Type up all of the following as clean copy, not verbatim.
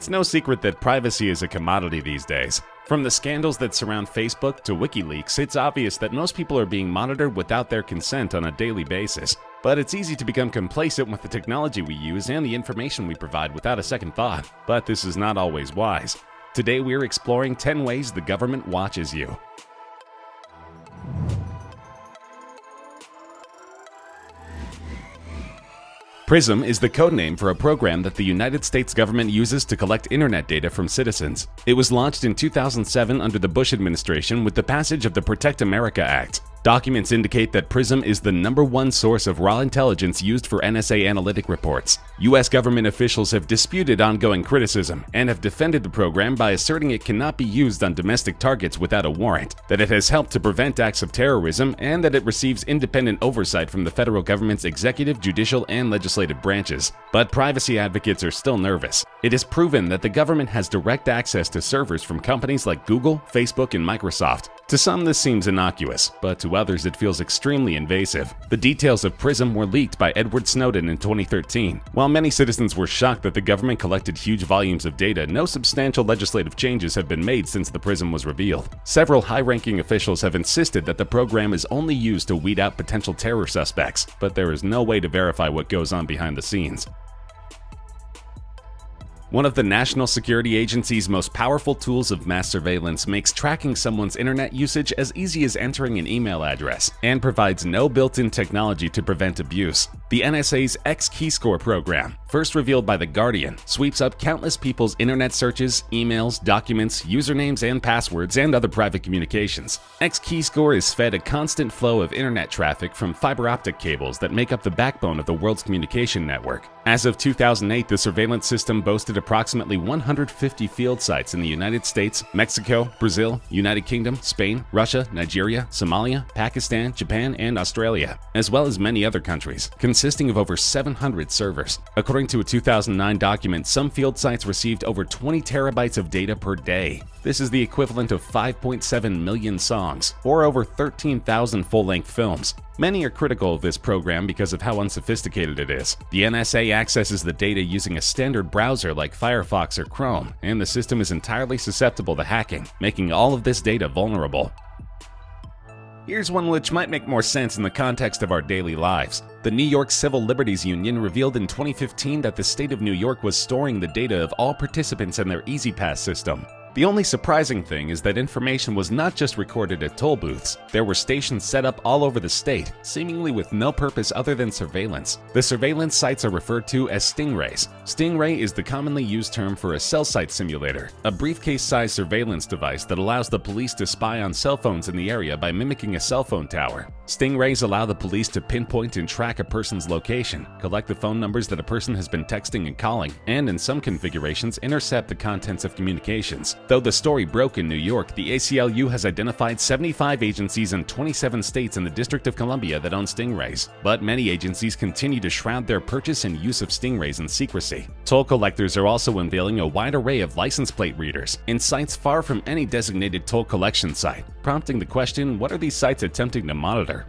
It's no secret that privacy is a commodity these days. From the scandals that surround Facebook to WikiLeaks, it's obvious that most people are being monitored without their consent on a daily basis. But it's easy to become complacent with the technology we use and the information we provide without a second thought. But this is not always wise. Today we're exploring 10 ways the government watches you. PRISM is the codename for a program that the United States government uses to collect internet data from citizens. It was launched in 2007 under the Bush administration with the passage of the Protect America Act. Documents indicate that PRISM is the #1 source of raw intelligence used for NSA analytic reports. U.S. government officials have disputed ongoing criticism and have defended the program by asserting it cannot be used on domestic targets without a warrant, that it has helped to prevent acts of terrorism, and that it receives independent oversight from the federal government's executive, judicial, and legislative branches. But privacy advocates are still nervous. It is proven that the government has direct access to servers from companies like Google, Facebook, and Microsoft. To some, this seems innocuous, but to others it feels extremely invasive. The details of PRISM were leaked by Edward Snowden in 2013. While many citizens were shocked that the government collected huge volumes of data, no substantial legislative changes have been made since the PRISM was revealed. Several high-ranking officials have insisted that the program is only used to weed out potential terror suspects, but there is no way to verify what goes on behind the scenes. One of the National Security Agency's most powerful tools of mass surveillance makes tracking someone's internet usage as easy as entering an email address, and provides no built-in technology to prevent abuse. The NSA's X-Keyscore program, first revealed by The Guardian, sweeps up countless people's internet searches, emails, documents, usernames and passwords, and other private communications. X-Keyscore is fed a constant flow of internet traffic from fiber optic cables that make up the backbone of the world's communication network. As of 2008, the surveillance system boasted approximately 150 field sites in the United States, Mexico, Brazil, United Kingdom, Spain, Russia, Nigeria, Somalia, Pakistan, Japan, and Australia, as well as many other countries, consisting of over 700 servers. According to a 2009 document, some field sites received over 20 terabytes of data per day. This is the equivalent of 5.7 million songs, or over 13,000 full-length films. Many are critical of this program because of how unsophisticated it is. The NSA accesses the data using a standard browser like Firefox or Chrome, and the system is entirely susceptible to hacking, making all of this data vulnerable. Here's one which might make more sense in the context of our daily lives. The New York Civil Liberties Union revealed in 2015 that the state of New York was storing the data of all participants in their E-ZPass system. The only surprising thing is that information was not just recorded at toll booths. There were stations set up all over the state, seemingly with no purpose other than surveillance. The surveillance sites are referred to as stingrays. Stingray is the commonly used term for a cell site simulator, a briefcase-sized surveillance device that allows the police to spy on cell phones in the area by mimicking a cell phone tower. Stingrays allow the police to pinpoint and track a person's location, collect the phone numbers that a person has been texting and calling, and in some configurations intercept the contents of communications. Though the story broke in New York, the ACLU has identified 75 agencies in 27 states in the District of Columbia that own stingrays. But many agencies continue to shroud their purchase and use of stingrays in secrecy. Toll collectors are also unveiling a wide array of license plate readers in sites far from any designated toll collection site, prompting the question, what are these sites attempting to monitor?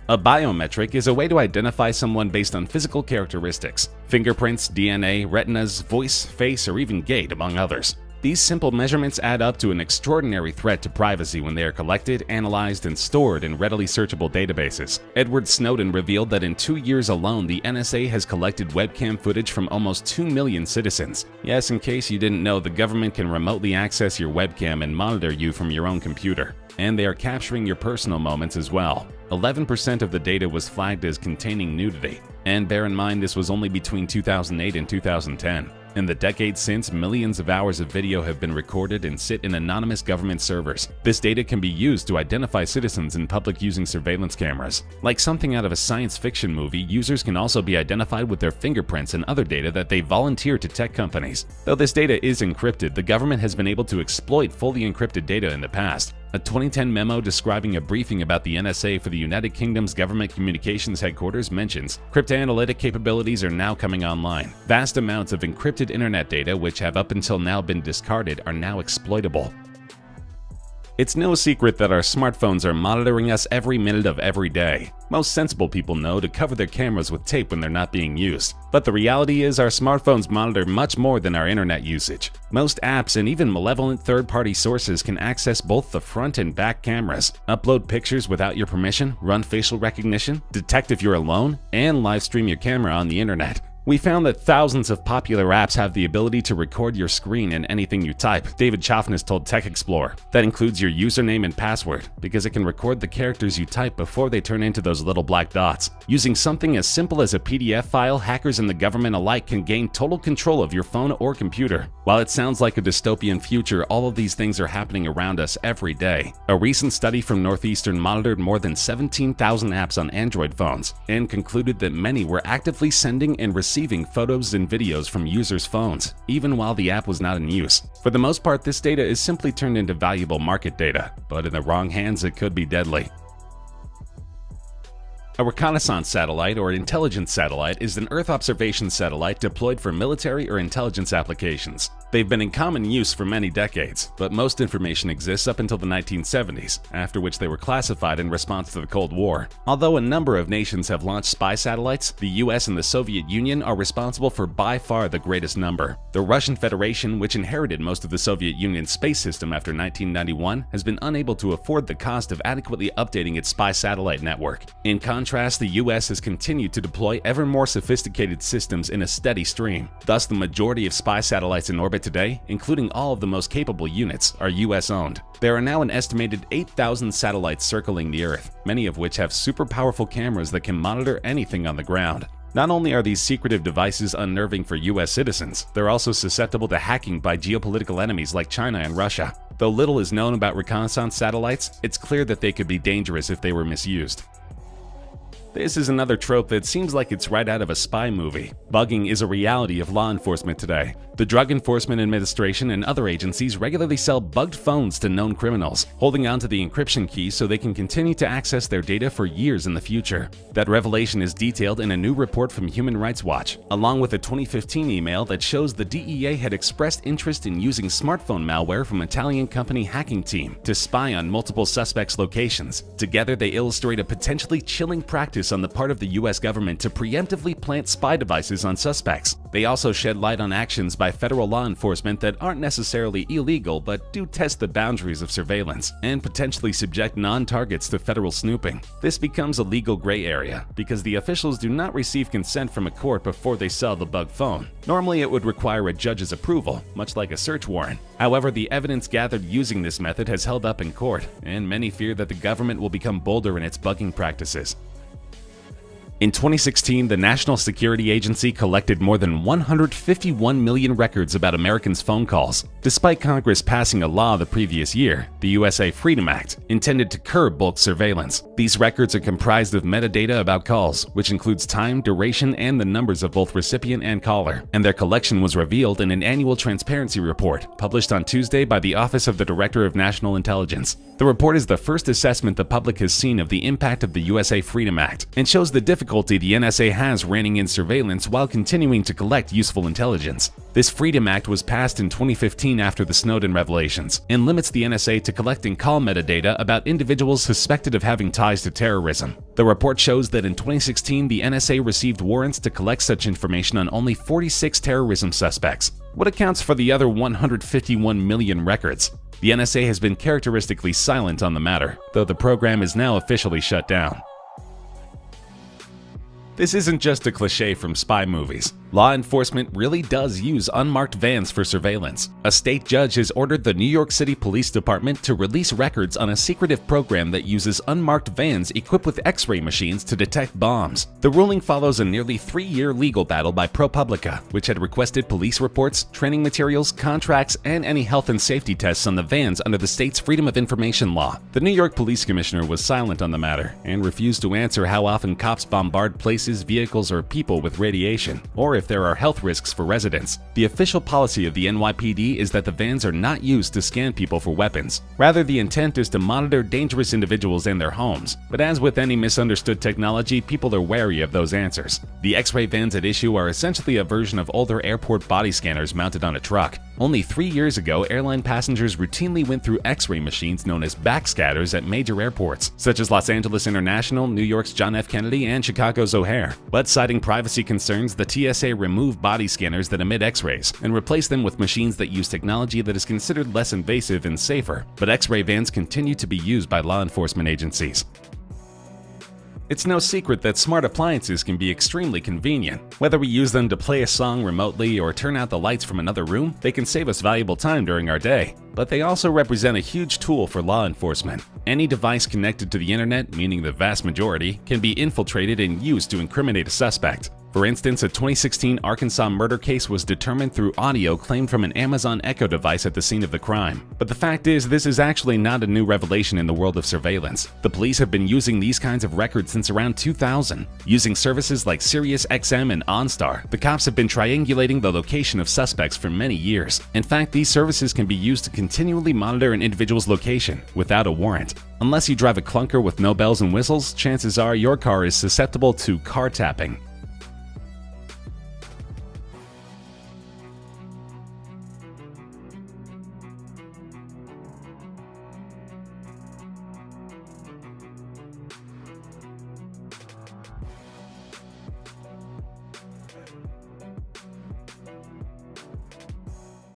A biometric is a way to identify someone based on physical characteristics, fingerprints, DNA, retinas, voice, face, or even gait, among others. These simple measurements add up to an extraordinary threat to privacy when they are collected, analyzed, and stored in readily searchable databases. Edward Snowden revealed that in 2 years alone, the NSA has collected webcam footage from almost 2 million citizens. Yes, in case you didn't know, the government can remotely access your webcam and monitor you from your own computer. And they are capturing your personal moments as well. 11% of the data was flagged as containing nudity. And bear in mind, this was only between 2008 and 2010. In the decades since, millions of hours of video have been recorded and sit in anonymous government servers. This data can be used to identify citizens in public using surveillance cameras. Like something out of a science fiction movie, users can also be identified with their fingerprints and other data that they volunteer to tech companies. Though this data is encrypted, the government has been able to exploit fully encrypted data in the past. A 2010 memo describing a briefing about the NSA for the United Kingdom's Government Communications Headquarters mentions, cryptanalytic capabilities are now coming online. Vast amounts of encrypted internet data which have up until now been discarded are now exploitable. It's no secret that our smartphones are monitoring us every minute of every day. Most sensible people know to cover their cameras with tape when they're not being used. But the reality is our smartphones monitor much more than our internet usage. Most apps and even malevolent third-party sources can access both the front and back cameras, upload pictures without your permission, run facial recognition, detect if you're alone, and live stream your camera on the internet. We found that thousands of popular apps have the ability to record your screen and anything you type, David Chaffness told Tech Explorer. That includes your username and password, because it can record the characters you type before they turn into those little black dots. Using something as simple as a PDF file, hackers and the government alike can gain total control of your phone or computer. While it sounds like a dystopian future, all of these things are happening around us every day. A recent study from Northeastern monitored more than 17,000 apps on Android phones and concluded that many were actively sending and receiving photos and videos from users' phones, even while the app was not in use. For the most part, this data is simply turned into valuable market data, but in the wrong hands, it could be deadly. A reconnaissance satellite or intelligence satellite is an Earth observation satellite deployed for military or intelligence applications. They've been in common use for many decades, but most information exists up until the 1970s, after which they were classified in response to the Cold War. Although a number of nations have launched spy satellites, the US and the Soviet Union are responsible for by far the greatest number. The Russian Federation, which inherited most of the Soviet Union's space system after 1991, has been unable to afford the cost of adequately updating its spy satellite network. In contrast, the US has continued to deploy ever more sophisticated systems in a steady stream. Thus, the majority of spy satellites in orbit today, including all of the most capable units, are US-owned. There are now an estimated 8,000 satellites circling the Earth, many of which have super powerful cameras that can monitor anything on the ground. Not only are these secretive devices unnerving for US citizens, they're also susceptible to hacking by geopolitical enemies like China and Russia. Though little is known about reconnaissance satellites, it's clear that they could be dangerous if they were misused. This is another trope that seems like it's right out of a spy movie. Bugging is a reality of law enforcement today. The Drug Enforcement Administration and other agencies regularly sell bugged phones to known criminals, holding on to the encryption key so they can continue to access their data for years in the future. That revelation is detailed in a new report from Human Rights Watch, along with a 2015 email that shows the DEA had expressed interest in using smartphone malware from Italian company Hacking Team to spy on multiple suspects' locations. Together, they illustrate a potentially chilling practice on the part of the US government to preemptively plant spy devices on suspects. They also shed light on actions by federal law enforcement that aren't necessarily illegal but do test the boundaries of surveillance and potentially subject non-targets to federal snooping. This becomes a legal gray area because the officials do not receive consent from a court before they sell the bugged phone. Normally, it would require a judge's approval, much like a search warrant. However, the evidence gathered using this method has held up in court, and many fear that the government will become bolder in its bugging practices. In 2016, the National Security Agency collected more than 151 million records about Americans' phone calls. Despite Congress passing a law the previous year, the USA Freedom Act, intended to curb bulk surveillance. These records are comprised of metadata about calls, which includes time, duration, and the numbers of both recipient and caller, and their collection was revealed in an annual transparency report published on Tuesday by the Office of the Director of National Intelligence. The report is the first assessment the public has seen of the impact of the USA Freedom Act and shows the difficulty the NSA has reining in surveillance while continuing to collect useful intelligence. This Freedom Act was passed in 2015 after the Snowden revelations and limits the NSA to collecting call metadata about individuals suspected of having ties to terrorism. The report shows that in 2016, the NSA received warrants to collect such information on only 46 terrorism suspects. What accounts for the other 151 million records? The NSA has been characteristically silent on the matter, though the program is now officially shut down. This isn't just a cliche from spy movies. Law enforcement really does use unmarked vans for surveillance. A state judge has ordered the New York City Police Department to release records on a secretive program that uses unmarked vans equipped with X-ray machines to detect bombs. The ruling follows a nearly 3-year legal battle by ProPublica, which had requested police reports, training materials, contracts, and any health and safety tests on the vans under the state's Freedom of Information law. The New York Police Commissioner was silent on the matter and refused to answer how often cops bombard places, vehicles, or people with radiation, or if there are health risks for residents. The official policy of the NYPD is that the vans are not used to scan people for weapons. Rather, the intent is to monitor dangerous individuals and their homes. But as with any misunderstood technology, people are wary of those answers. The X-ray vans at issue are essentially a version of older airport body scanners mounted on a truck, Only 3 years ago, airline passengers routinely went through X-ray machines known as backscatters at major airports, such as Los Angeles International, New York's John F. Kennedy, and Chicago's O'Hare. But citing privacy concerns, the TSA removed body scanners that emit X-rays and replaced them with machines that use technology that is considered less invasive and safer. But X-ray vans continue to be used by law enforcement agencies. It's no secret that smart appliances can be extremely convenient. Whether we use them to play a song remotely or turn out the lights from another room, they can save us valuable time during our day. But they also represent a huge tool for law enforcement. Any device connected to the internet, meaning the vast majority, can be infiltrated and used to incriminate a suspect. For instance, a 2016 Arkansas murder case was determined through audio claimed from an Amazon Echo device at the scene of the crime. But the fact is, this is actually not a new revelation in the world of surveillance. The police have been using these kinds of records since around 2000. Using services like SiriusXM and OnStar, the cops have been triangulating the location of suspects for many years. In fact, these services can be used to continually monitor an individual's location without a warrant. Unless you drive a clunker with no bells and whistles, chances are your car is susceptible to car tapping.